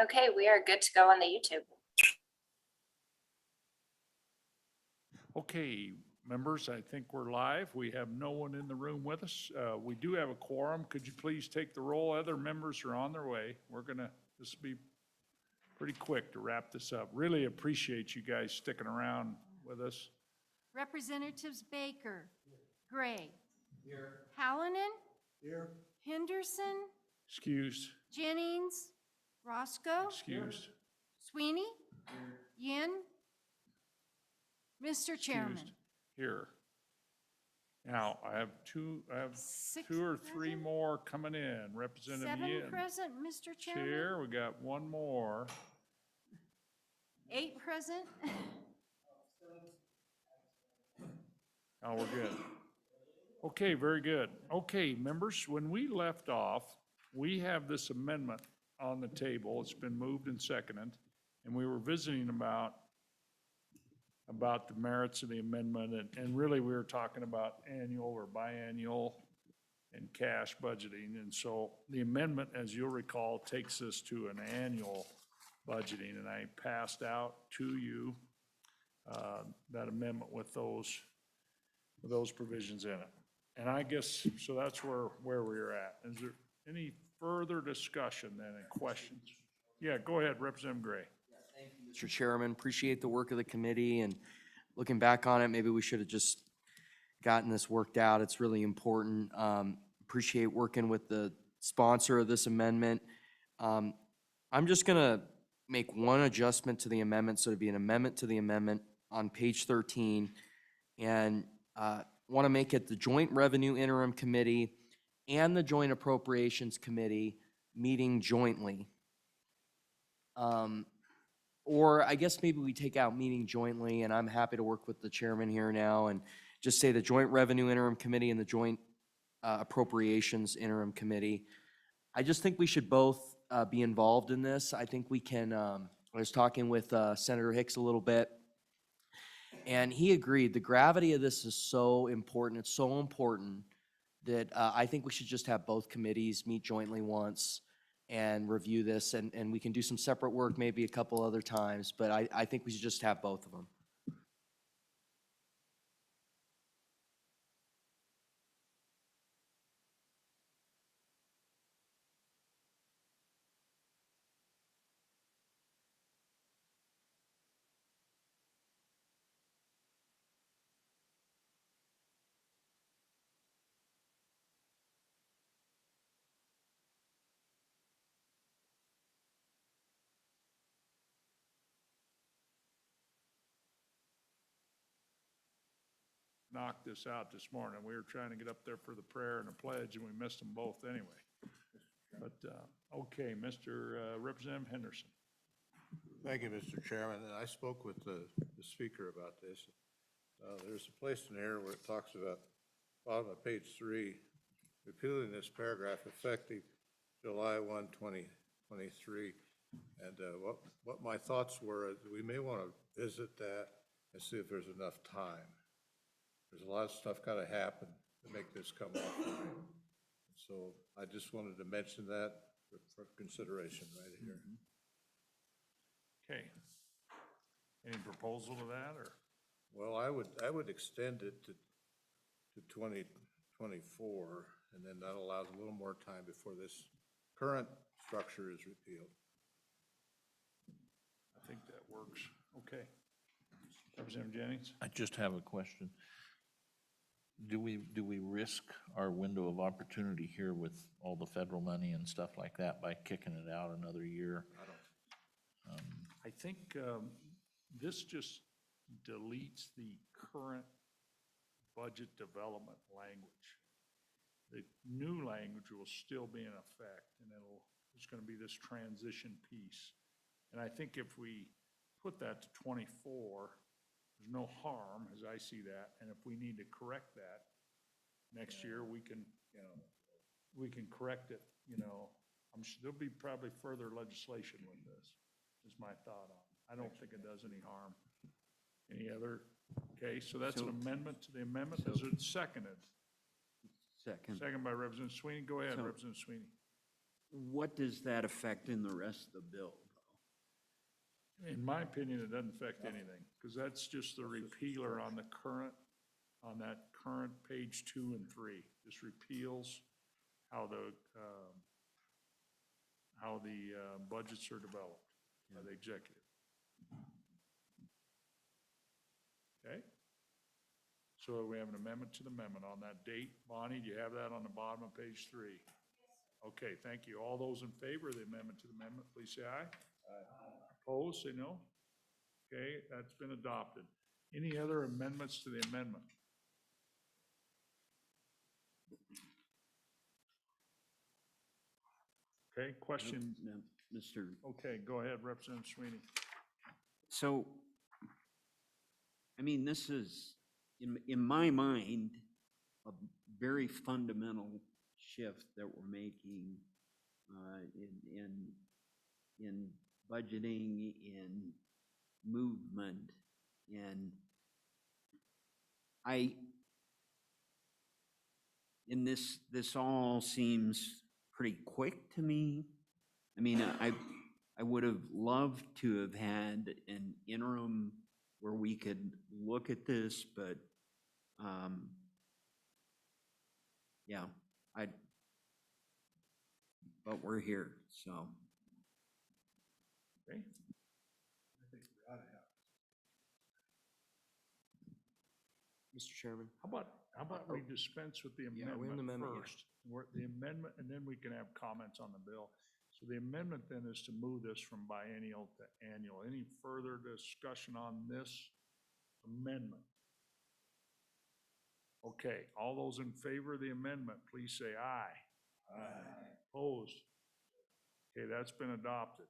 Okay, we are good to go on the YouTube. Okay, members, I think we're live. We have no one in the room with us. We do have a quorum. Could you please take the roll? Other members are on their way. This will be pretty quick to wrap this up. Really appreciate you guys sticking around with us. Representatives Baker. Gray. Here. Hallinan. Here. Henderson. Excused, Jennings. Roscoe. excused, Sweeney. Yin. Mr. Chairman. excused. Here. Now, I have two or three present? more coming in. Representative 7 Yin. present, Mr. Chairman. Chair, we got one more. 8 present. Oh, we're good. Okay, very good. Okay, members, when we left off, we have this amendment on the table. It's been moved and seconded, and we were visiting about the merits of the amendment, and really we were talking about annual or biannual and cash budgeting. And so the amendment, as you'll recall, takes us to an annual budgeting, and I passed out to you that amendment with those provisions in it. And I guess, so that's where we're at. Is there any further discussion then and questions? Yeah, go ahead, Representative Gray. Mr. Chairman, appreciate the work of the committee, and looking back on it, maybe we should have just gotten this worked out. It's really important. Appreciate working with the sponsor of this amendment. I'm just gonna make one adjustment to the amendment, so it'd be an amendment to the amendment on page 13. And want to make it the Joint Revenue Interim Committee and the Joint Appropriations Committee meeting jointly. Or I guess maybe we take out meeting jointly, and I'm happy to work with the chairman here now and just say the Joint Revenue Interim Committee and the Joint Appropriations Interim Committee. I just think we should both be involved in this. I think we can, I was talking with Senator Hicks a little bit, and he agreed. The gravity of this is so important. It's so important that I think we should just have both committees meet jointly once and review this, and we can do some separate work maybe a couple other times, but I think we should just have both of them. Knocked this out this morning. We were trying to get up there for the prayer and the pledge, and we missed them both anyway. But, okay, Representative Henderson. Thank you, Mr. Chairman. And I spoke with the speaker about this. There's a place in here where it talks about, bottom of page 3, repealing this paragraph effective July 1, 2023. And what my thoughts were, we may want to visit that and see if there's enough time. There's a lot of stuff got to happen to make this come off. So I just wanted to mention that for consideration right here. Okay. Any proposal to that, or? Well, I would extend it to 2024, and then that allows a little more time before this current structure is repealed. I think that works. Okay. Representative Jennings? I just have a question. Do we risk our window of opportunity here with all the federal money and stuff like that by kicking it out another year? I think this just deletes the current budget development language. The new language will still be in effect, and there's going to be this transition piece. And I think if we put that to 24, there's no harm, as I see that, and if we need to correct that next year, we can correct it, I'm sure there'll be probably further legislation with this, is my thought on it. I don't think it does any harm. Any other? Okay, so that's an amendment to the amendment. Is it seconded? Second by Representative Sweeney. Go ahead, Representative Sweeney. What does that affect in the rest of the bill? In my opinion, it doesn't affect anything, because that's just the repealer on the current, on that current page 2 and 3. Just repeals how the budgets are developed by the executive. Okay? So we have an amendment to the amendment on that date. Bonnie, do you have that on the bottom of page 3? Okay, thank you. All those in favor of the amendment to the amendment, please say aye. Opposed, say no. Okay, that's been adopted. Any other amendments to the amendment? Okay, question, Mr. okay, go ahead, Representative Sweeney. So, I mean, this is, in my mind, a very fundamental shift that we're making in budgeting, in movement, and this all seems pretty quick to me. I mean, I would have loved to have had an interim where we could look at this, but, yeah, but we're here, so. Okay. Mr. Chairman? How about we dispense with the Yeah, we have an amendment amendment, yeah. first? The amendment, and then we can have comments on the bill. So the amendment then is to move this from biennial to annual. Any further discussion on this amendment? Okay, all those in favor of the amendment, please say aye. Aye. Opposed? Okay, that's been adopted.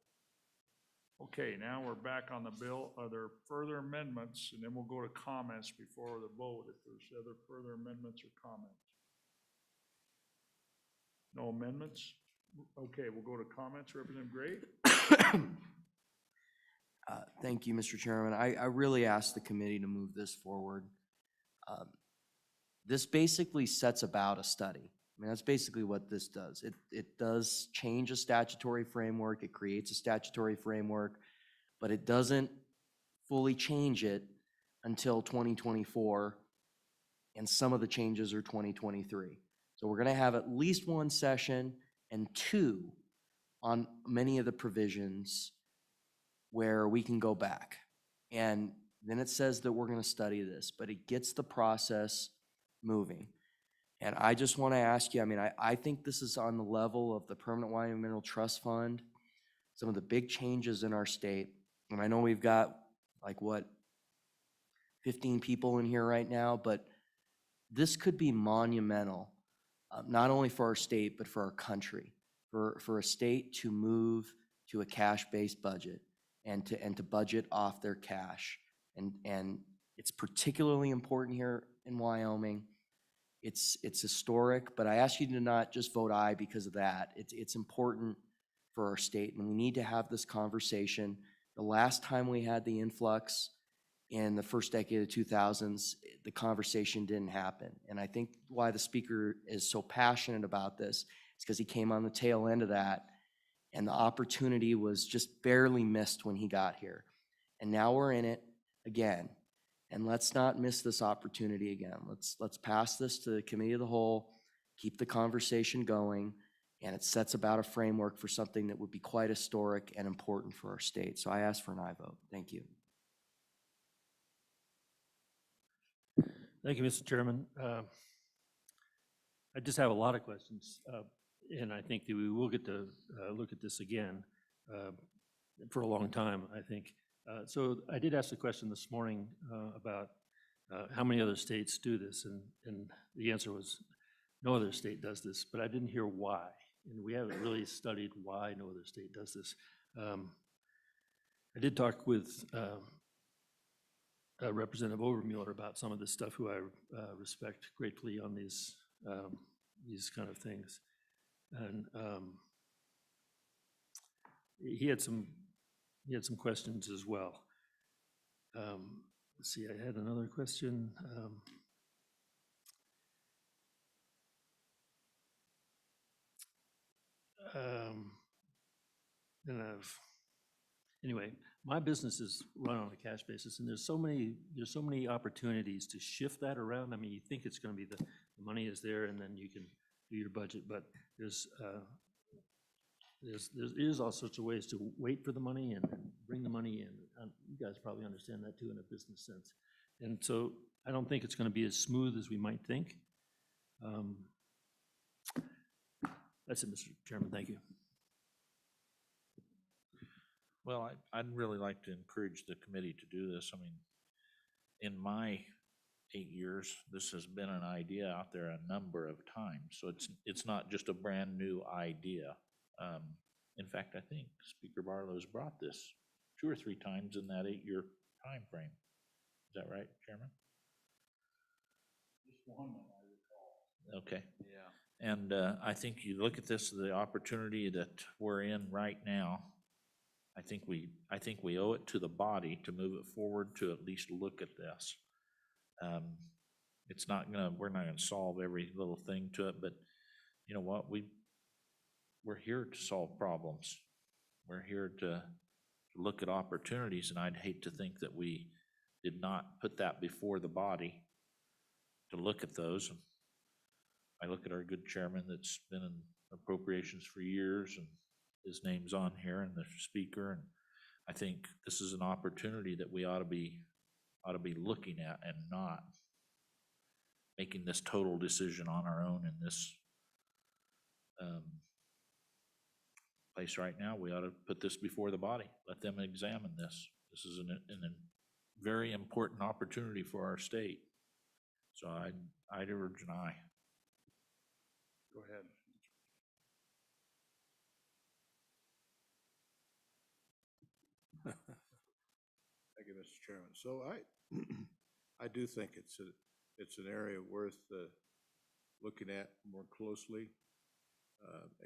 Okay, now we're back on the bill. Are there further amendments? And then we'll go to comments before the vote, if there's other further amendments or comments. No amendments? Okay, we'll go to comments. Representative Gray? Thank you, Mr. Chairman. I really asked the committee to move this forward. This basically sets about a study. I mean, that's basically what this does. It does change a statutory framework, it creates a statutory framework, but it doesn't fully change it until 2024, and some of the changes are 2023. So we're gonna have at least one session and two on many of the provisions where we can go back. And then it says that we're gonna study this, but it gets the process moving. And I just want to ask you, I mean, I think this is on the level of the Permanent Wyoming Mineral Trust Fund, some of the big changes in our state. And I know we've got like, what, 15 people in here right now, but this could be monumental, not only for our state, but for our country, for a state to move to a cash-based budget and to budget off their cash. And it's particularly important here in Wyoming. It's historic, but I ask you to not just vote aye because of that. It's important for our state, and we need to have this conversation. The last time we had the influx in the first decade of the 2000s, the conversation didn't happen. And I think why the speaker is so passionate about this is because he came on the tail end of that, and the opportunity was just barely missed when he got here. And now we're in it again. And let's not miss this opportunity again. Let's pass this to the committee of the whole, keep the conversation going, and it sets about a framework for something that would be quite historic and important for our state. So I ask for an aye vote. Thank you. Thank you, Mr. Chairman. I just have a lot of questions, and I think that we will get to look at this again for a long time, I think. So I did ask a question this morning about how many other states do this, and the answer was no other state does this, but I didn't hear why. And we haven't really studied why no other state does this. I did talk with Representative Overmuller about some of this stuff, who I respect greatly on these kind of things. And he had some questions as well. Let's see, I had another question. And Anyway, my business is run on a cash basis, and there's so many opportunities to shift that around. I mean, you think it's gonna be the money is there, and then you can do your budget, but there's all sorts of ways to wait for the money and then bring the money in. You guys probably understand that too in a business sense. And so I don't think it's gonna be as smooth as we might think. That's it, Mr. Chairman, thank you. Well, I'd really like to encourage the committee to do this. I mean, in my 8 years, this has been an idea out there a number of times, so it's not just a brand-new idea. In fact, I think Speaker Barlow's brought this 2 or 3 times in that 8-year time frame. Is that right, Chairman? Just one that I recall. Okay. Yeah. And I think you look at this, the opportunity that we're in right now, I think we owe it to the body to move it forward, to at least look at this. We're not gonna solve every little thing to it, but you know what, we're here to solve problems. We're here to look at opportunities, and I'd hate to think that we did not put that before the body to look at those. I look at our good chairman that's been in appropriations for years, and his name's on here, and the speaker, and I think this is an opportunity that we ought to be looking at and not making this total decision on our own in this place right now. We ought to put this before the body, let them examine this. This is a very important opportunity for our state. So I'd urge an aye. Go ahead. Thank you, Mr. Chairman. So I do think it's an area worth looking at more closely.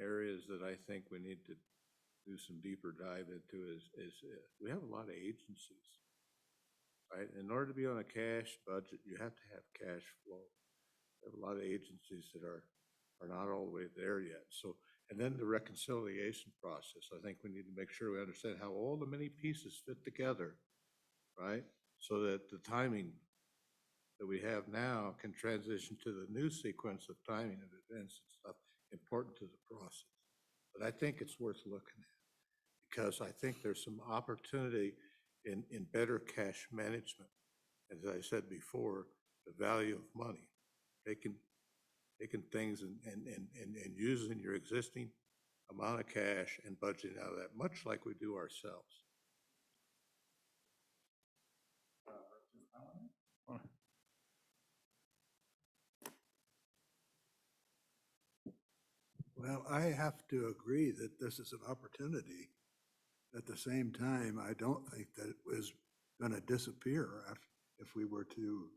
Areas that I think we need to do some deeper dive into is we have a lot of agencies, right? In order to be on a cash budget, you have to have cash flow. We have a lot of agencies that are not all the way there yet. So, and then the reconciliation process, I think we need to make sure we understand how all the many pieces fit together, right? So that the timing that we have now can transition to the new sequence of timing of events and stuff important to the process. But I think it's worth looking at, because I think there's some opportunity in better cash management. As I said before, the value of money, taking things and using your existing amount of cash and budgeting out of that, much like we do ourselves. Well, I have to agree that this is an opportunity. At the same time, I don't think that it was going to disappear if we were to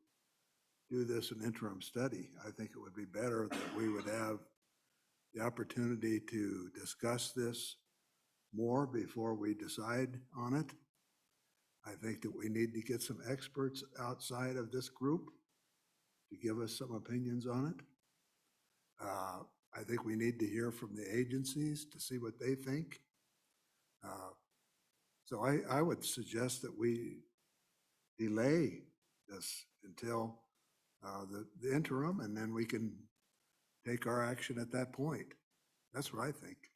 do this an interim study. I think it would be better that we would have the opportunity to discuss this more before we decide on it. I think that we need to get some experts outside of this group to give us some opinions on it. I think we need to hear from the agencies to see what they think. So I would suggest that we delay this until the interim, and then we can take our action at that point. That's what I think.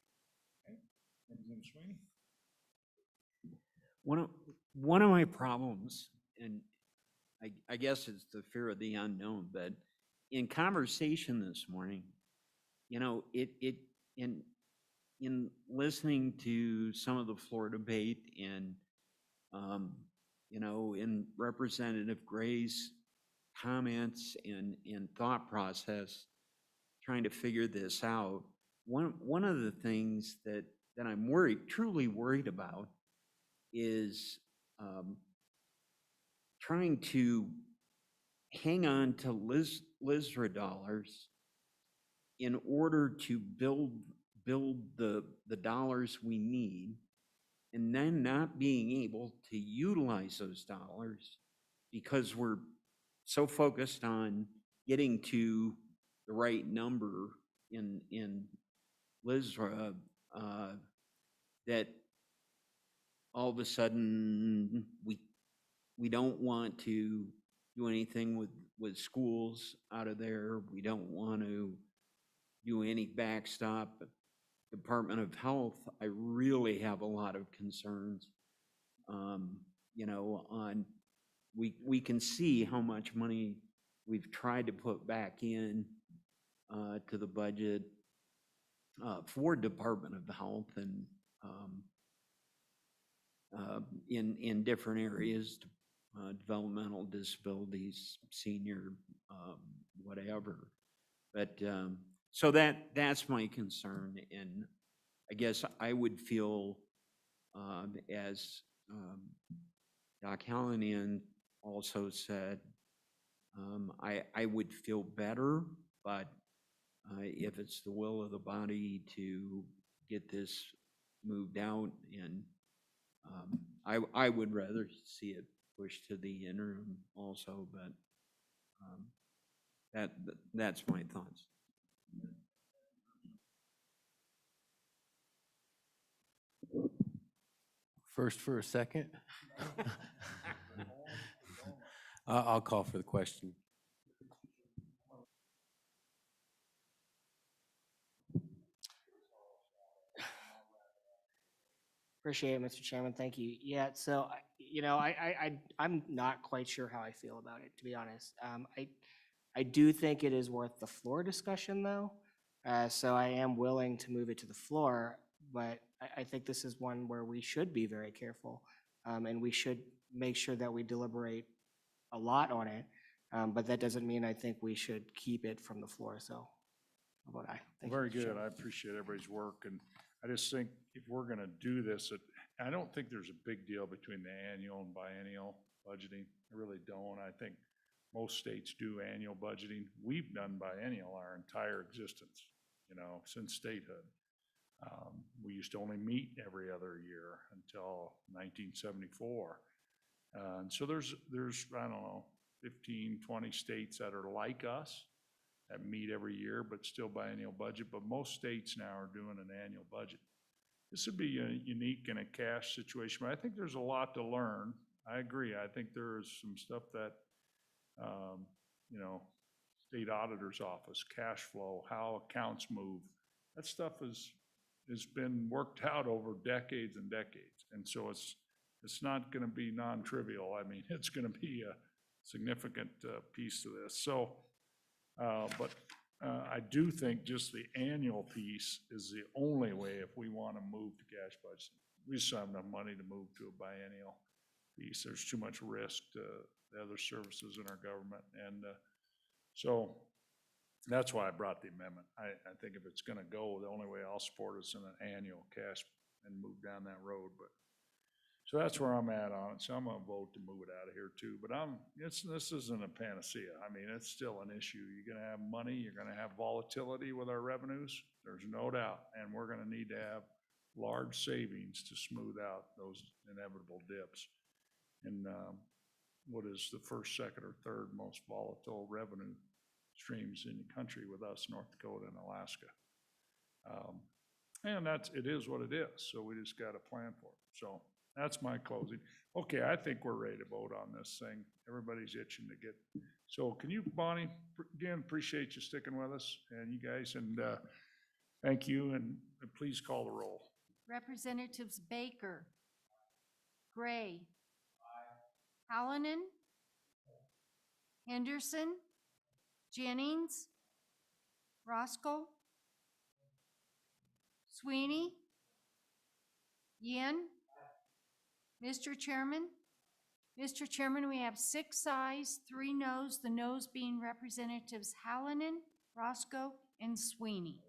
Representative Sweeney? One of my problems, and I guess it's the fear of the unknown, but in conversation this morning, you know, in listening to some of the floor debate and, you know, in Representative Gray's comments and thought process, trying to figure this out, one of the things that I'm truly worried about is trying to hang on to LISRA dollars in order to build the dollars we need, and then not being able to utilize those dollars because we're so focused on getting to the right number in LISRA that all of a sudden, we don't want to do anything with schools out of there. We don't want to do any backstop. Department of Health, I really have a lot of concerns. You know, we can see how much money we've tried to put back in to the budget for Department of Health and in different areas, developmental disabilities, senior, whatever. But so that's my concern, and I guess I would feel as Doc Hallinan also said, I would feel better, but if it's the will of the body to get this moved out, and I would rather see it pushed to the interim also, but that's my thoughts. First for a second? I'll call for the question. Appreciate it, Mr. Chairman. Thank you. Yeah, so, I'm not quite sure how I feel about it, to be honest. I do think it is worth the floor discussion, though. So I am willing to move it to the floor, but I think this is one where we should be very careful. And we should make sure that we deliberate a lot on it. But that doesn't mean I think we should keep it from the floor, so how about I? Thank you, Very Mr. good. Chairman. I appreciate everybody's work, and I just think if we're gonna do this, I don't think there's a big deal between the annual and biennial budgeting. I really don't. I think most states do annual budgeting. We've done biennial our entire existence, since statehood. We used to only meet every other year until 1974. And so there's, I don't know, 15, 20 states that are like us that meet every year, but still biennial budget. But most states now are doing an annual budget. This would be unique in a cash situation, but I think there's a lot to learn. I agree. I think there is some stuff that, state auditor's office, cash flow, how accounts move. That stuff has been worked out over decades and decades. And so it's not going to be non-trivial. I mean, it's going to be a significant piece to this. So, but I do think just the annual piece is the only way if we want to move to cash budgeting. We just don't have enough money to move to a biennial piece. There's too much risk to the other services in our government. And so that's why I brought the amendment. I think if it's going to go, the only way I'll support is in an annual cash and move down that road. But so that's where I'm at on it. So I'm going to vote to move it out of here too. But this isn't a panacea. I mean, it's still an issue. You're going to have money. You're going to have volatility with our revenues. There's no doubt. And we're going to need to have large savings to smooth out those inevitable dips. And what is the first, second, or third most volatile revenue streams in the country with us, North Dakota and Alaska. And it is what it is. So we just got to plan for it. So that's my closing. Okay, I think we're ready to vote on this thing. Everybody's itching to get. So can you, Bonnie, again, appreciate you sticking with us and you guys, and thank you, and please call the roll. Representatives Baker, Gray, Hallinan, Henderson, Jennings, Roscoe, Sweeney, Yin. Mr. Chairman, we have 6 ayes, 3 noes, the noes being Representatives Hallinan, Roscoe, and Sweeney.